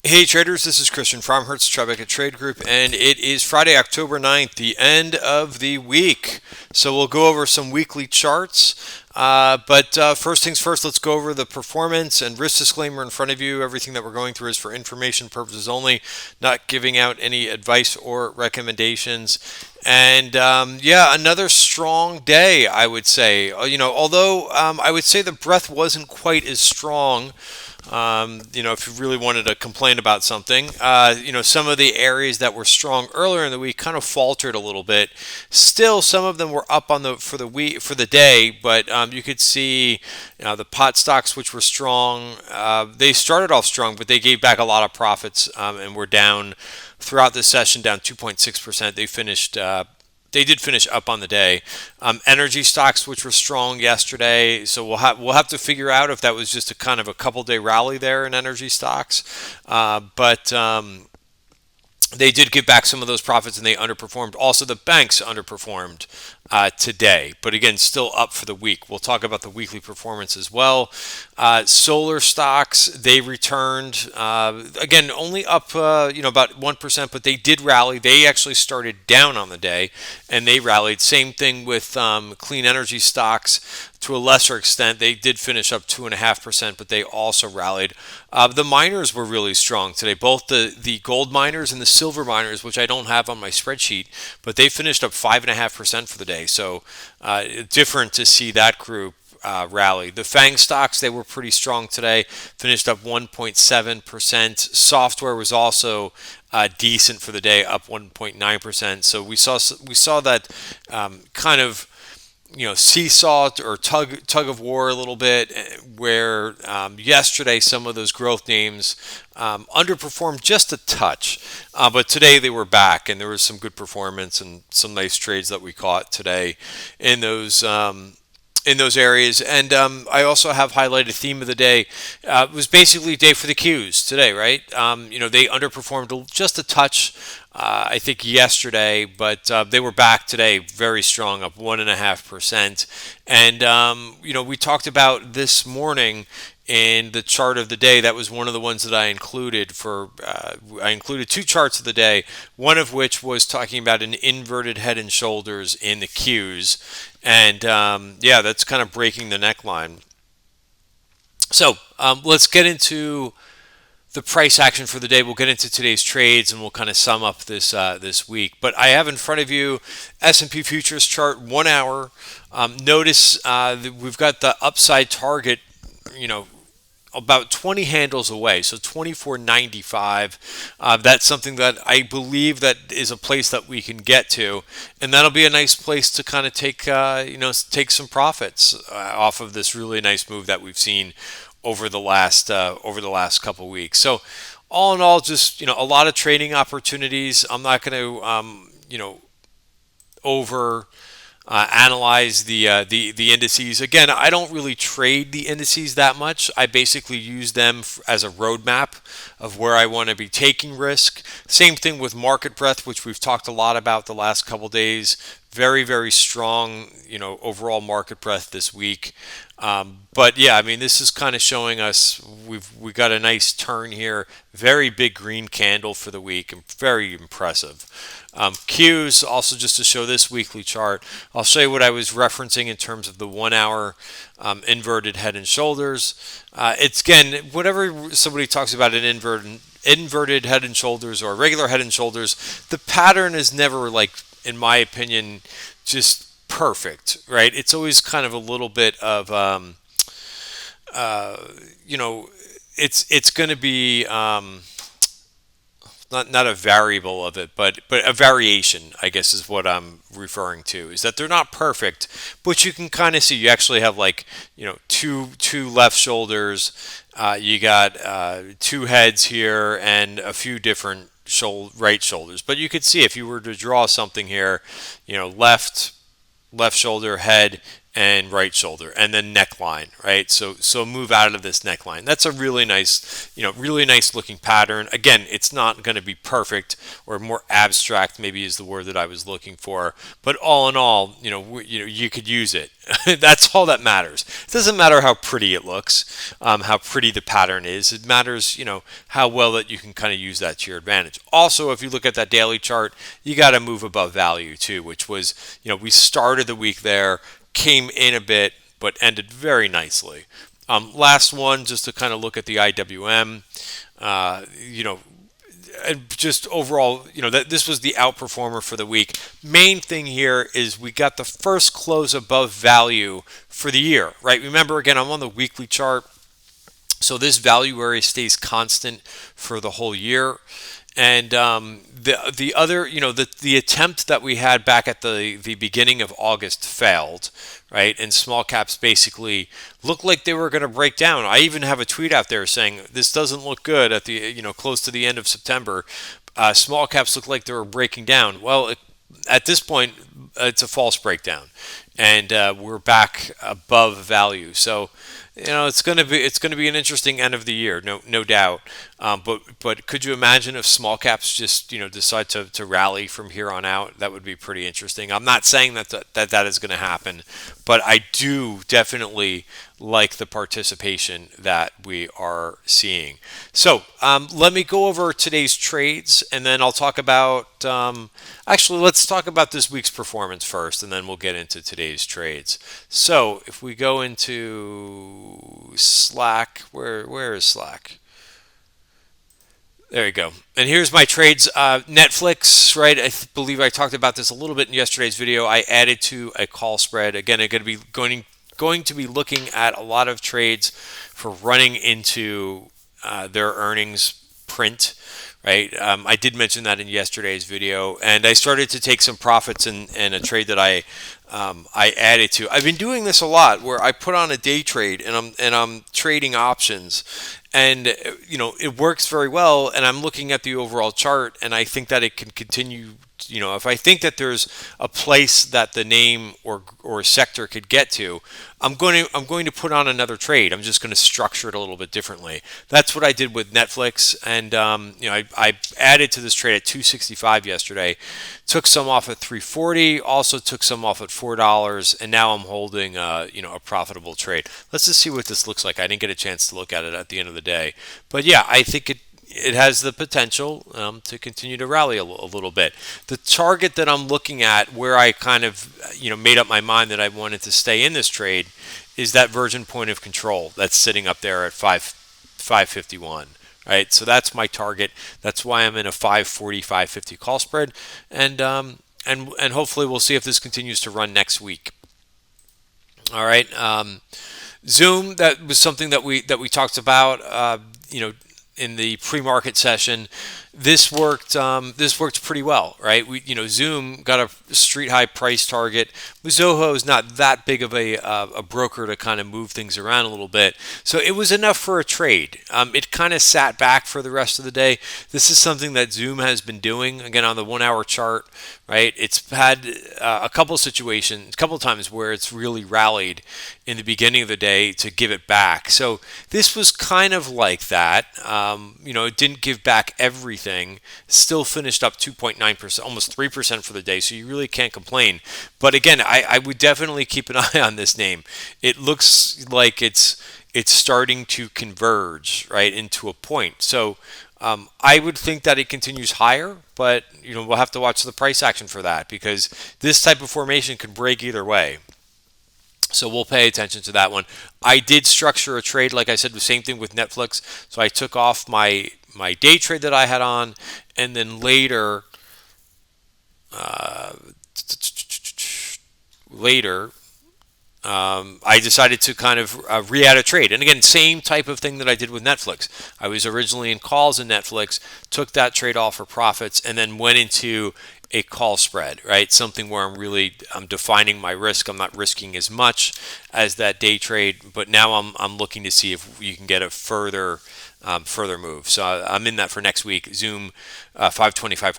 Hey traders, this is Christian from Hertz Tribeca Trade Group, and it is Friday, October 9th, the end of the week. So we'll go over some weekly charts. But first things first, let's go over the performance and risk disclaimer in front of you. Everything that we're going through is for information purposes only, not giving out any advice or recommendations. And yeah, another strong day, I would say. Although I would say the breadth wasn't quite as strong. If you really wanted to complain about something, some of the areas that were strong earlier in the week kind of faltered a little bit. Still, some of them were up on the for the week for the day, but you could see the pot stocks, which were strong. They started off strong, but they gave back a lot of profits and were down throughout the session, down 2.6%. They did finish up on the day. Energy stocks, which were strong yesterday, so we'll have to figure out if that was just a kind of a couple day rally there in energy stocks. But they did give back some of those profits and they underperformed. Also, the banks underperformed today, but again, still up for the week. We'll talk about the weekly performance as well. Solar stocks, they returned again, only up about 1%, but they did rally. They actually started down on the day and they rallied. Same thing with clean energy stocks. To a lesser extent, they did finish up 2.5%, but they also rallied. The miners were really strong today, both the gold miners and the silver miners, which I don't have on my spreadsheet, but they finished up 5.5% for the day. So different to see that group rally. The FANG stocks, they were pretty strong today, finished up 1.7%. Software was also decent for the day, up 1.9%. So we saw that kind of seesaw or tug of war a little bit, where yesterday some of those growth names underperformed just a touch, but today they were back and there was some good performance and some nice trades that we caught today in those areas. And I also have highlighted theme of the day. It was basically day for the Qs today, right? They underperformed just a touch, I think, yesterday, but they were back today very strong, up 1.5%. And, we talked about this morning in the chart of the day. That was one of the ones that I included I included two charts of the day, one of which was talking about an inverted head and shoulders in the Qs. And that's kind of breaking the neckline. So let's get into the price action for the day. We'll get into today's trades and we'll kind of sum up this week. But I have in front of you S&P futures chart, 1 hour. Notice that we've got the upside target, about 20 handles away, so 24.95. That's something that I believe that is a place that we can get to, and that'll be a nice place to kind of take some profits off of this really nice move that we've seen over the last couple weeks. So all in all, just a lot of trading opportunities. I'm not going to over analyze the indices. Again, I don't really trade the indices that much. I basically use them as a roadmap of where I want to be taking risk. Same thing with market breadth, which we've talked a lot about the last couple days. Very, very strong, overall market breadth this week. But yeah, I mean, this is kind of showing us we got a nice turn here. Very big green candle for the week, and very impressive. Qs, also just to show this weekly chart, I'll show you what I was referencing in terms of the 1 hour inverted head and shoulders. It's again, whenever somebody talks about an inverted head and shoulders or regular head and shoulders, the pattern is never, like, in my opinion, just perfect, right? It's always kind of a little bit of it's going to be not a variable of it, but a variation, I guess, is what I'm referring to. Is that they're not perfect, but you can kind of see you actually have, like, two left shoulders, you got two heads here and a few different right shoulders. But you could see if you were to draw something here, left shoulder, head, and right shoulder, and then neckline, right? So move out of this neckline. That's a really nice, really nice looking pattern. Again, it's not going to be perfect, or more abstract maybe is the word that I was looking for. But all in all, you could use it. That's all that matters. It doesn't matter how pretty it looks, how pretty the pattern is. It matters, how well that you can kind of use that to your advantage. Also, if you look at that daily chart, you got to move above value too, which was, we started the week there, came in a bit, but ended very nicely. Last one, just to kind of look at the IWM, and just overall, that this was the outperformer for the week. Main thing here is we got the first close above value for the year, right? Remember, again, I'm on the weekly chart, so this value area stays constant for the whole year. And the other, the attempt that we had back at the beginning of August failed, right? And small caps basically looked like they were going to break down. I even have a tweet out there saying this doesn't look good at the, close to the end of September. Small caps look like they were breaking down. Well, at this point, it's a false breakdown, and we're back above value. So, it's going to be an interesting end of the year, no doubt. But could you imagine if small caps just decide to rally from here on out? That would be pretty interesting. I'm not saying that is going to happen, but I do definitely like the participation that we are seeing. So let me go over today's trades, and then I'll talk about. Actually, let's talk about this week's performance first, and then we'll get into today's trades. So if we go into Slack, where is Slack? There you go. And here's my trades. Netflix, right? I believe I talked about this a little bit in yesterday's video. I added to a call spread. Again, I'm going to be going to be looking at a lot of trades for running into their earnings print. Right, I did mention that in yesterday's video, and I started to take some profits in a trade that I added to. I've been doing this a lot, where I put on a day trade and I'm trading options, and it works very well. And I'm looking at the overall chart, and I think that it can continue. If I think that there's a place that the name or sector could get to, I'm going to put on another trade. I'm just going to structure it a little bit differently. That's what I did with Netflix, and I added to this trade at 265 yesterday. Took some off at 340. Also took some off at $4, and now I'm holding a profitable trade. Let's just see what this looks like. I didn't get a chance to look at it at the end of the day, but yeah, I think it has the potential to continue to rally a little bit. The target that I'm looking at, where I kind of made up my mind that I wanted to stay in this trade, is that virgin point of control that's sitting up there at 551. Right, so that's my target. That's why I'm in a 540, 550 call spread, and hopefully we'll see if this continues to run next week. All right, Zoom. That was something that we talked about. In the pre-market session, this worked pretty well, right? Zoom got a street high price target. Zoho is not that big of a broker to kind of move things around a little bit, so it was enough for a trade. It kind of sat back for the rest of the day. This is something that Zoom has been doing, again, on the 1 hour chart, right? It's had a couple times where it's really rallied in the beginning of the day to give it back. So this was kind of like that. It didn't give back everything. Still finished up 2.9%, almost 3% for the day. So you really can't complain. But again, I would definitely keep an eye on this name. It looks like it's starting to converge, right, into a point. So I would think that it continues higher, but we'll have to watch the price action for that, because this type of formation could break either way. So we'll pay attention to that one. I did structure a trade, like I said, the same thing with Netflix. So I took off my day trade that I had on, and then later I decided to kind of re-add a trade. And again, same type of thing that I did with Netflix. I was originally in calls in Netflix, took that trade off for profits, and then went into a call spread, right? Something where I'm defining my risk. I'm not risking as much as that day trade, but now I'm looking to see if you can get a further move. So I'm in that for next week. Zoom 525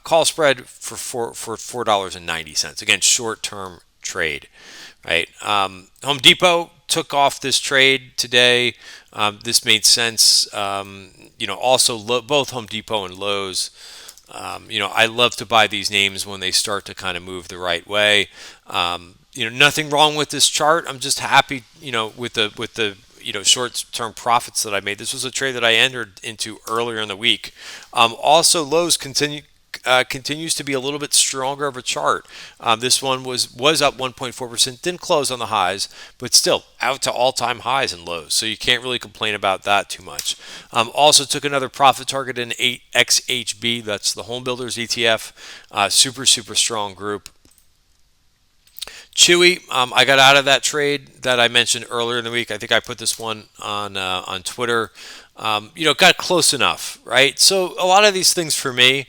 call spread for $4.90. Again, short term trade, right? Home Depot took off this trade today. This made sense. Also both Home Depot and Lowe's. I love to buy these names when they start to kind of move the right way. Nothing wrong with this chart. I'm just happy, with the short-term profits that I made. This was a trade that I entered into earlier in the week. Also, Lowe's continues to be a little bit stronger of a chart. This one was up 1.4%, didn't close on the highs, but still out to all-time highs in Lowe's. So you can't really complain about that too much. Also took another profit target in 8XHB. That's the Home Builders ETF. Super strong group. Chewy, I got out of that trade that I mentioned earlier in the week. I think I put this one on Twitter. Got close enough, right? So a lot of these things for me,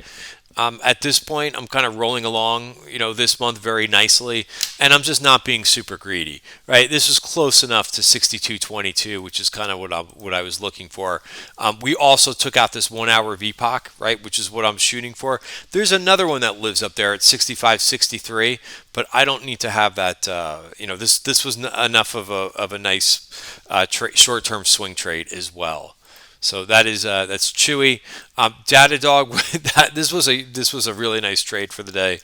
at this point, I'm kind of rolling along, this month very nicely, and I'm just not being super greedy, right? This is close enough to 62.22, which is kind of what I was looking for. We also took out this 1 hour VPOC, right, which is what I'm shooting for. There's another one that lives up there at 65.63, but I don't need to have that. This was enough of a nice short-term swing trade as well. So that's Chewy. Datadog. This was a really nice trade for the day.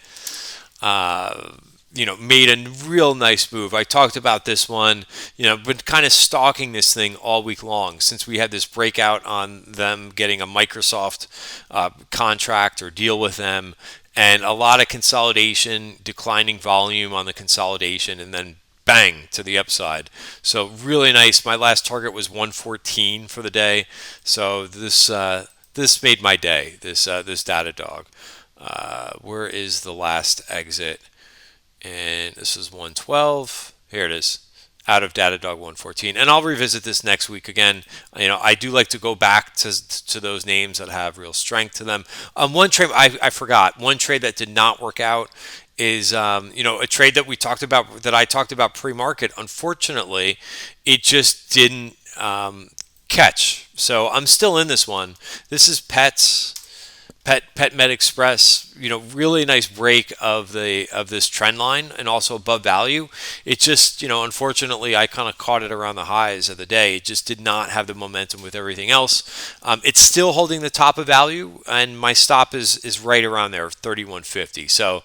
Made a real nice move. I talked about this one. Been kind of stalking this thing all week long since we had this breakout on them getting a Microsoft contract or deal with them, and a lot of consolidation, declining volume on the consolidation, and then bang to the upside. So really nice. My last target was 114 for the day. So this made my day. This Datadog. Where is the last exit? And this is 112. Here it is. Out of Datadog 114. And I'll revisit this next week again. I do like to go back to those names that have real strength to them. One trade I forgot. One trade that did not work out is a trade that I talked about pre-market. Unfortunately, it just didn't catch. So I'm still in this one. This is Pet Med Express. Really nice break of this trend line and also above value. It just unfortunately I kind of caught it around the highs of the day. It just did not have the momentum with everything else. It's still holding the top of value, and my stop is right around there, 31.50. So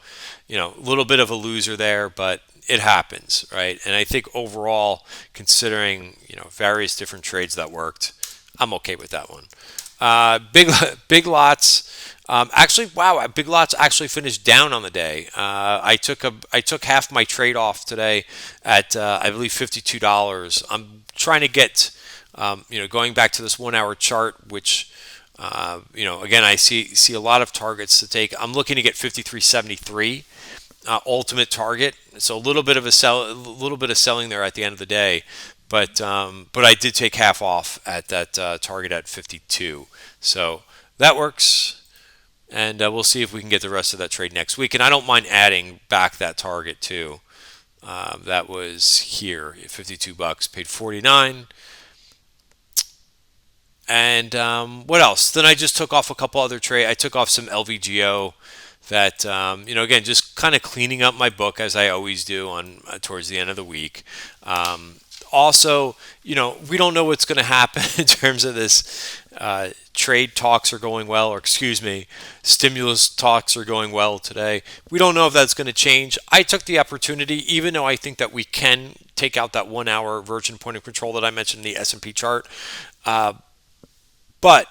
a little bit of a loser there, but it happens, right? And I think overall, considering various different trades that worked, I'm okay with that one. Big lots. Actually, wow, Big Lots actually finished down on the day. I took half my trade off today at I believe $52. I'm trying to get going back to this 1 hour chart, which again I see a lot of targets to take. I'm looking to get 53.73 ultimate target. So a little bit of selling there at the end of the day. But I did take half off at that target at 52. So that works. And we'll see if we can get the rest of that trade next week. And I don't mind adding back that target too. That was here, $52, paid 49. And what else? Then I just took off a couple other trades. I took off some LVGO that, again, just kind of cleaning up my book as I always do on towards the end of the week. Also, we don't know what's going to happen in terms of this trade talks are going well, or excuse me, stimulus talks are going well today. We don't know if that's going to change. I took the opportunity, even though I think that we can take out that 1 hour virgin point of control that I mentioned in the S&P chart. But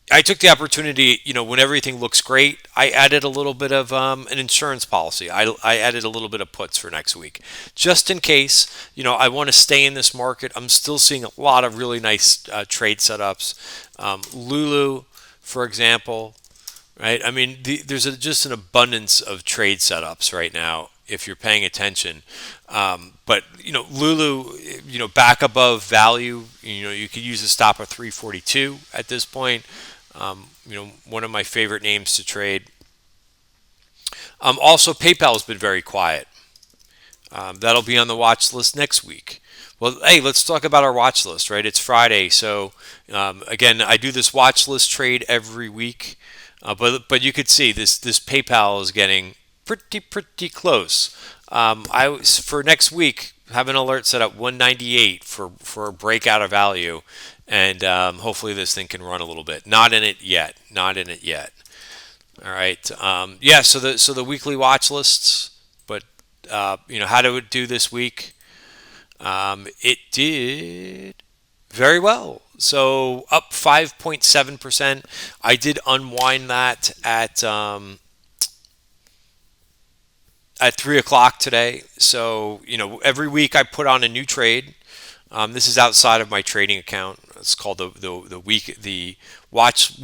I took the opportunity, when everything looks great, I added a little bit of an insurance policy. I added a little bit of puts for next week. Just in case, I want to stay in this market. I'm still seeing a lot of really nice trade setups. Lulu, for example, right? I mean, there's just an abundance of trade setups right now if you're paying attention. But, Lulu, back above value, you could use a stop of 342 at this point. One of my favorite names to trade. Also, PayPal has been very quiet. That'll be on the watch list next week. Well, hey, let's talk about our watch list, right? It's Friday, so again, I do this watch list trade every week. But you could see this PayPal is getting pretty close. I was for next week have an alert set up 198 for a breakout of value, and hopefully this thing can run a little bit. Not in it yet. Not in it yet. All right. Yeah. So the weekly watch lists, but how did it do this week? It did very well. So up 5.7%. I did unwind that at 3 o'clock today. So every week I put on a new trade. This is outside of my trading account. It's called the weekly watch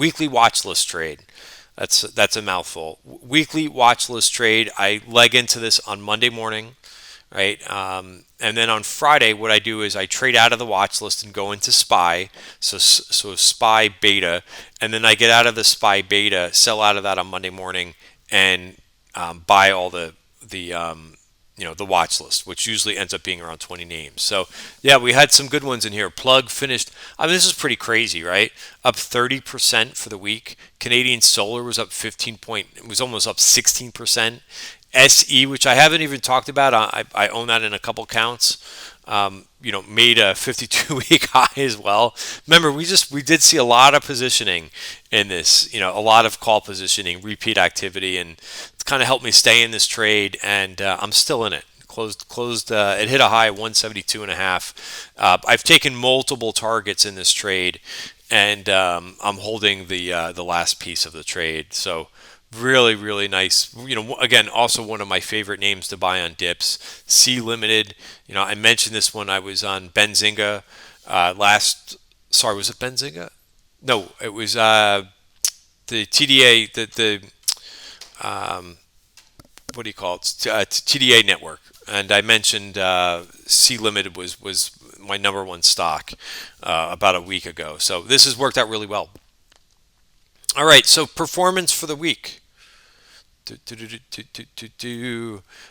list trade. That's a mouthful. Weekly watch list trade. I leg into this on Monday morning, right? And then on Friday, what I do is I trade out of the watch list and go into SPY. So SPY beta, and then I get out of the SPY beta, sell out of that on Monday morning, and buy all the watch list, which usually ends up being around 20 names. So yeah, we had some good ones in here. Plug finished. I mean, this is pretty crazy, right? Up 30% for the week. Canadian Solar was up 15 point. It was almost up 16%. SE, which I haven't even talked about. I own that in a couple counts. Made a 52-week high as well. Remember, we did see a lot of positioning in this. A lot of call positioning, repeat activity, and it's kind of helped me stay in this trade. And I'm still in it. Closed. It hit a high of 172.5. I've taken multiple targets in this trade, and I'm holding the last piece of the trade. So. Really, really nice. Again, also one of my favorite names to buy on dips. C Limited. I mentioned this when I was on Benzinga last. Sorry, was it Benzinga? No, it was the TDA. What do you call it? TDA network. And I mentioned C Limited was my number one stock about a week ago. So this has worked out really well. All right, so performance for the week.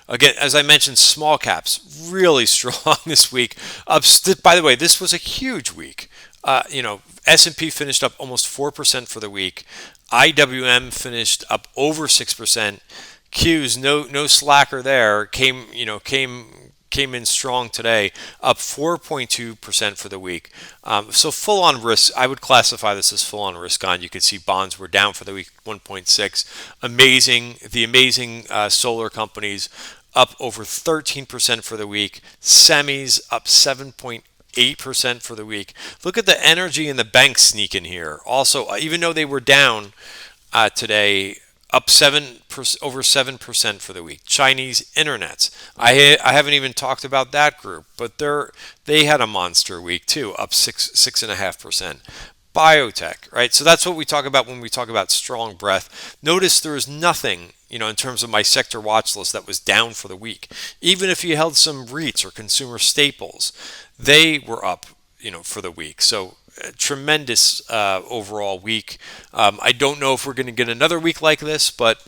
Again, as I mentioned, small caps really strong this week. By the way, this was a huge week. S&P finished up almost 4% for the week. IWM finished up over 6%. Q's no slacker there. Came in strong today, up 4.2% for the week. So full on risk, I would classify this as full on risk on. You can see bonds were down for the week, 1.6. The amazing solar companies up over 13% for the week. Semis up 7.8% for the week. Look at the energy in the banks sneak in here. Also, even though they were down today, up over 7% for the week. Chinese internets. I haven't even talked about that group, but they had a monster week too, up 6.5%. Biotech, right? So that's what we talk about when we talk about strong breath. Notice there is nothing, in terms of my sector watch list that was down for the week. Even if you held some REITs or consumer staples, they were up, for the week. So tremendous overall week. I don't know if we're going to get another week like this, but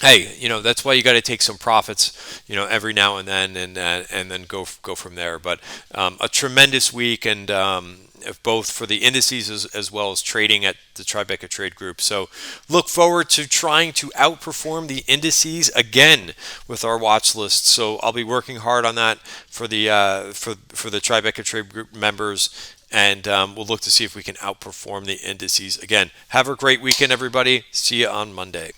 hey, that's why you got to take some profits, every now and then go from there. But a tremendous week, and both for the indices as well as trading at the Tribeca Trade Group. So look forward to trying to outperform the indices again with our watch list. So I'll be working hard on that for the Tribeca Trade Group members. And we'll look to see if we can outperform the indices again. Have a great weekend, everybody. See you on Monday.